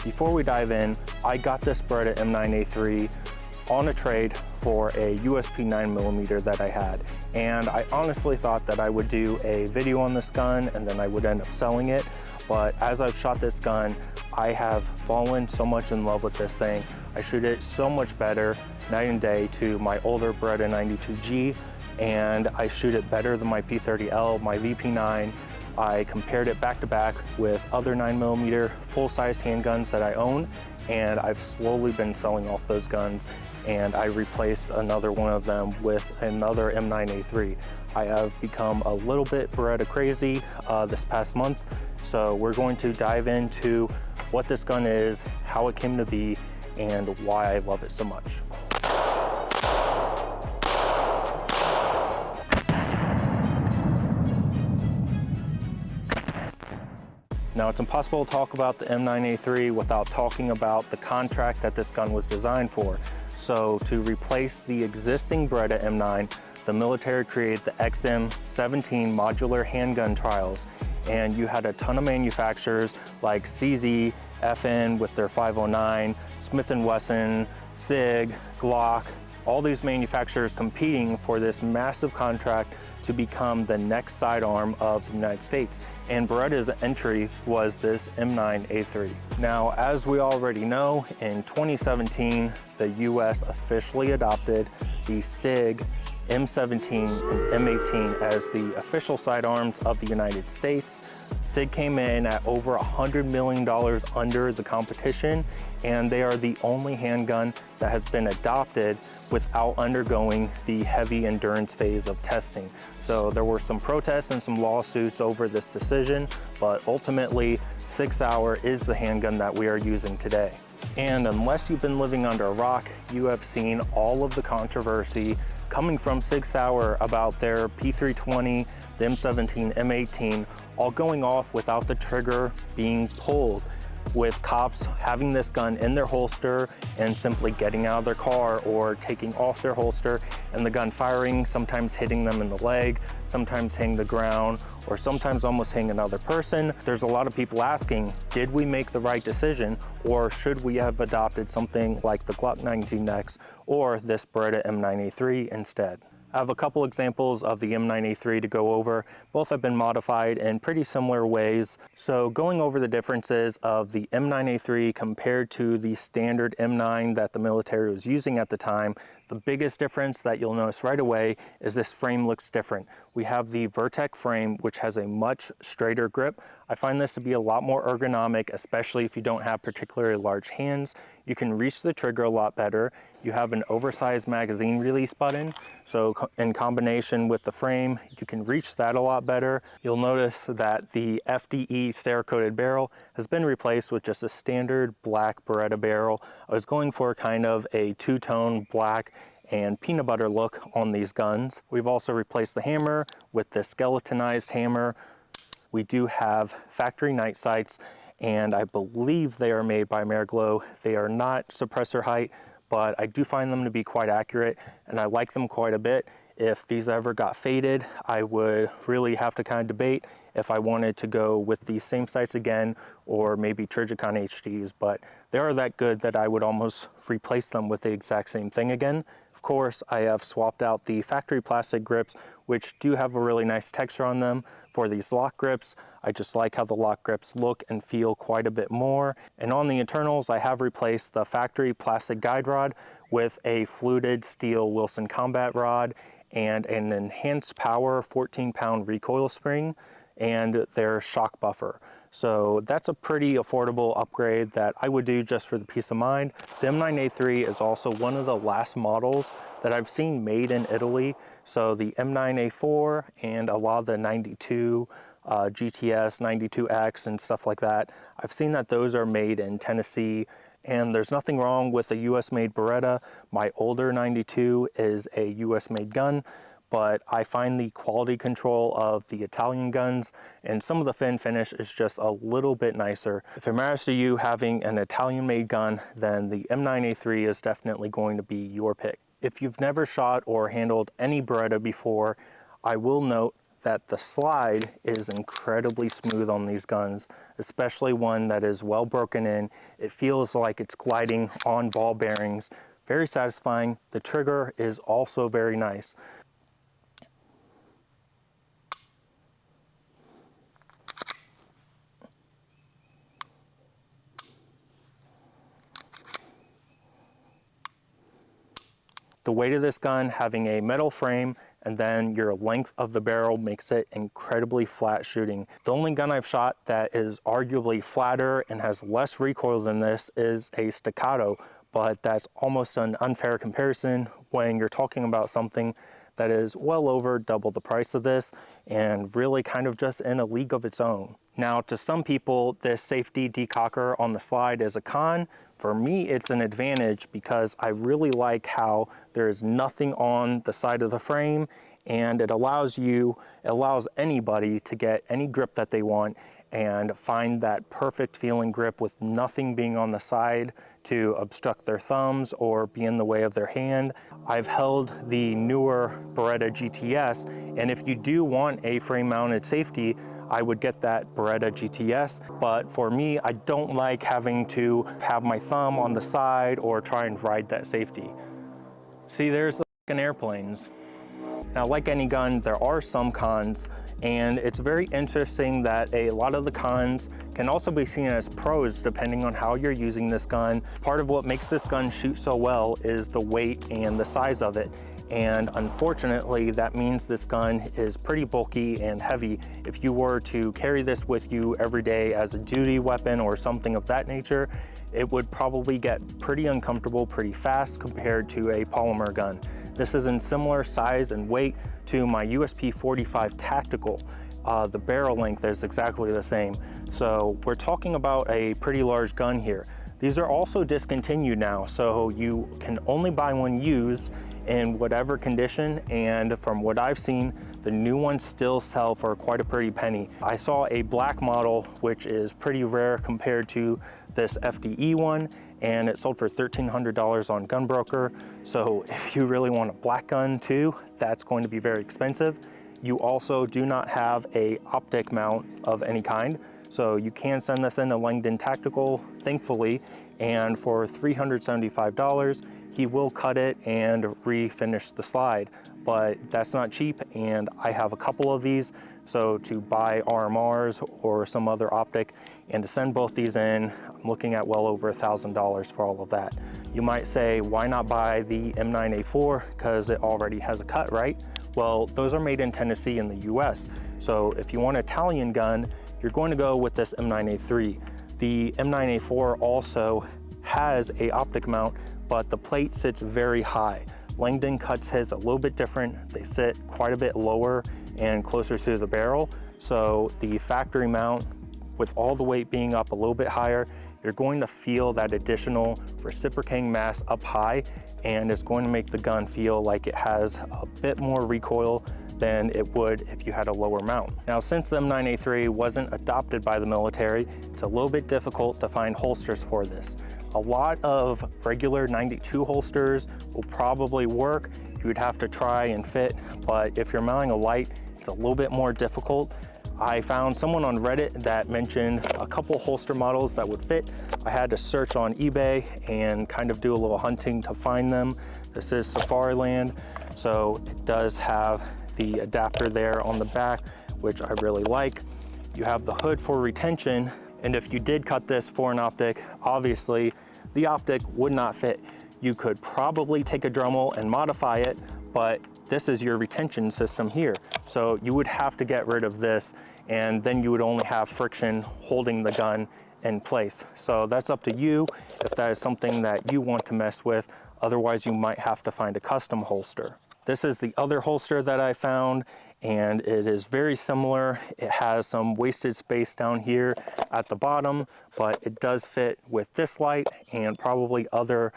before we dive in, I got this Beretta M9a3 on a trade for a USP 9mm that I had. And I honestly thought that I would do a video on this gun and then I would end up selling it. But as I've shot this gun, I have fallen so much in love with this thing. I shoot it so much better night and day to my older Beretta 92G, and I shoot it better than my P30L, my VP9. I compared it back to back with other 9mm full-size handguns that I own, and I've slowly been selling off those guns, and I replaced another one of them with another M9a3. I have become a little bit Beretta crazy this past month, so we're going to dive into what this gun is, how it came to be, and why I love it so much. Now, it's impossible to talk about the M9a3 without talking about the contract that this gun was designed for. So to replace the existing Beretta M9, the military created the XM17 modular handgun trials. And you had a ton of manufacturers like CZ, FN with their 509, Smith & Wesson, SIG, Glock, all these manufacturers competing for this massive contract to become the next sidearm of the United States. And Beretta's entry was this M9a3. Now, as we already know, in 2017, the US officially adopted the SIG M17 and M18 as the official sidearms of the United States. SIG came in at over $100 million under the competition, and they are the only handgun that has been adopted without undergoing the heavy endurance phase of testing. So there were some protests and some lawsuits over this decision, but ultimately SIG Sauer is the handgun that we are using today. And unless you've been living under a rock, you have seen all of the controversy coming from SIG Sauer about their P320, the M17, M18, all going off without the trigger being pulled, with cops having this gun in their holster and simply getting out of their car or taking off their holster and the gun firing, sometimes hitting them in the leg, sometimes hitting the ground, or sometimes almost hitting another person. There's a lot of people asking, did we make the right decision, or should we have adopted something like the Glock 19X or this Beretta M9a3 instead? I have a couple examples of the M9a3 to go over. Both have been modified in pretty similar ways. So going over the differences of the M9a3 compared to the standard M9 that the military was using at the time, the biggest difference that you'll notice right away is this frame looks different. We have the Vertec frame, which has a much straighter grip. I find this to be a lot more ergonomic, especially if you don't have particularly large hands. You can reach the trigger a lot better. You have an oversized magazine release button. So in combination with the frame, you can reach that a lot better. You'll notice that the FDE Cerakoted barrel has been replaced with just a standard black Beretta barrel. I was going for kind of a two-tone black and peanut butter look on these guns. We've also replaced the hammer with the skeletonized hammer. We do have factory night sights, and I believe they are made by Merglow. They are not suppressor height, but I do find them to be quite accurate, and I like them quite a bit. If these ever got faded, I would really have to kind of debate if I wanted to go with these same sights again, or maybe Trijicon HDs, but they are that good that I would almost replace them with the exact same thing again. Of course, I have swapped out the factory plastic grips, which do have a really nice texture on them, for these lock grips. I just like how the lock grips look and feel quite a bit more. And on the internals, I have replaced the factory plastic guide rod with a fluted steel Wilson combat rod and an enhanced power 14-pound recoil spring and their shock buffer. So that's a pretty affordable upgrade that I would do just for the peace of mind. The M9a3 is also one of the last models that I've seen made in Italy. So the M9a4 and a lot of the 92 GTS, 92X and stuff like that, I've seen that those are made in Tennessee, and there's nothing wrong with a US made Beretta. My older 92 is a US made gun, but I find the quality control of the Italian guns and some of the fin finish is just a little bit nicer. If it matters to you having an Italian made gun, then the M9a3 is definitely going to be your pick. If you've never shot or handled any Beretta before, I will note that the slide is incredibly smooth on these guns, especially one that is well broken in. It feels like it's gliding on ball bearings. Very satisfying. The trigger is also very nice. The weight of this gun, having a metal frame and then your length of the barrel, makes it incredibly flat shooting. The only gun I've shot that is arguably flatter and has less recoil than this is a staccato, but that's almost an unfair comparison when you're talking about something that is well over double the price of this and really kind of just in a league of its own. Now, to some people, this safety decocker on the slide is a con. For me, it's an advantage because I really like how there is nothing on the side of the frame, and it allows anybody to get any grip that they want and find that perfect feeling grip with nothing being on the side to obstruct their thumbs or be in the way of their hand. I've held the newer Beretta GTS, and if you do want a frame mounted safety, I would get that Beretta GTS, but for me, I don't like having to have my thumb on the side or try and ride that safety. See, there's the fucking airplanes. Now, like any gun, there are some cons, and it's very interesting that a lot of the cons can also be seen as pros depending on how you're using this gun. Part of what makes this gun shoot so well is the weight and the size of it. And unfortunately, that means this gun is pretty bulky and heavy. If you were to carry this with you every day as a duty weapon or something of that nature, it would probably get pretty uncomfortable pretty fast compared to a polymer gun. This is in similar size and weight to my USP 45 Tactical. The barrel length is exactly the same. So we're talking about a pretty large gun here. These are also discontinued now, so you can only buy one used in whatever condition, and from what I've seen, the new ones still sell for quite a pretty penny. I saw a black model, which is pretty rare compared to this FDE one, and it sold for $1,300 on Gunbroker. So if you really want a black gun too, that's going to be very expensive. You also do not have a optic mount of any kind, so you can send this in a Langdon Tactical, thankfully, and for $375, he will cut it and refinish the slide. But that's not cheap, and I have a couple of these, so to buy RMRs or some other optic and to send both these in, I'm looking at well over $1,000 for all of that. You might say, why not buy the M9a3 because it already has a cut, right? Well, those are made in Tennessee in the US. So if you want an Italian gun, you're going to go with this M9a3. The M9a4 also has a optic mount, but the plate sits very high. Langdon cuts his a little bit different. They sit quite a bit lower and closer to the barrel. So the factory mount, with all the weight being up a little bit higher, you're going to feel that additional reciprocating mass up high, and it's going to make the gun feel like it has a bit more recoil than it would if you had a lower mount. Now, since the M9a3 wasn't adopted by the military, it's a little bit difficult to find holsters for this. A lot of regular 92 holsters will probably work. You would have to try and fit, but if you're mounting a light, it's a little bit more difficult. I found someone on Reddit that mentioned a couple holster models that would fit. I had to search on eBay and kind of do a little hunting to find them. This is Safariland, so it does have the adapter there on the back, which I really like. You have the hood for retention, and if you did cut this for an optic, obviously the optic would not fit. You could probably take a Dremel and modify it, but this is your retention system here. So you would have to get rid of this, and then you would only have friction holding the gun in place. So that's up to you if that is something that you want to mess with. Otherwise, you might have to find a custom holster. This is the other holster that I found, and it is very similar. It has some wasted space down here at the bottom, but it does fit with this light and probably other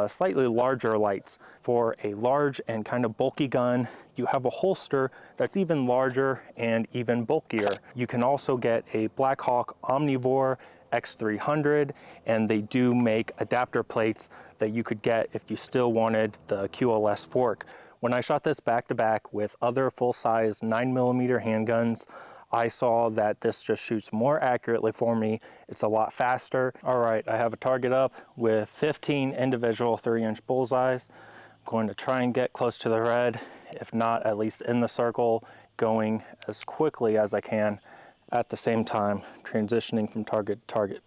slightly larger lights. For a large and kind of bulky gun, you have a holster that's even larger and even bulkier. You can also get a Blackhawk Omnivore X300, and they do make adapter plates that you could get if you still wanted the QLS fork. When I shot this back to back with other full-size 9mm handguns, I saw that this just shoots more accurately for me. It's a lot faster. All right, I have a target up with 15 individual 3-inch bullseyes. I'm going to try and get close to the red, if not at least in the circle, going as quickly as I can at the same time, transitioning from target to target.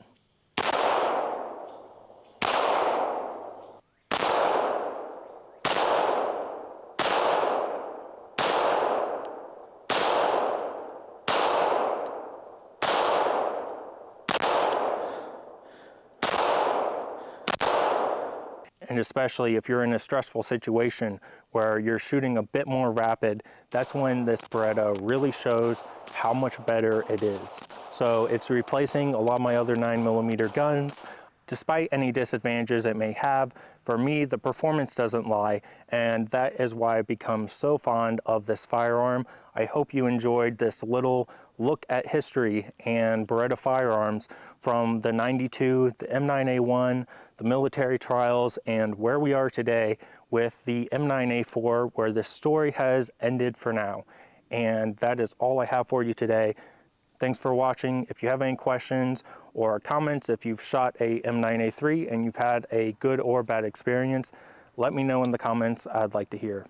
And especially if you're in a stressful situation where you're shooting a bit more rapid, that's when this Beretta really shows how much better it is. So it's replacing a lot of my other 9mm guns. Despite any disadvantages it may have, for me, the performance doesn't lie, and that is why I've become so fond of this firearm. I hope you enjoyed this little look at history and Beretta firearms from the 92, the M9a1, the military trials, and where we are today with the M9a4, where this story has ended for now. And that is all I have for you today. Thanks for watching. If you have any questions or comments, if you've shot a M9a3 and you've had a good or bad experience, let me know in the comments. I'd like to hear.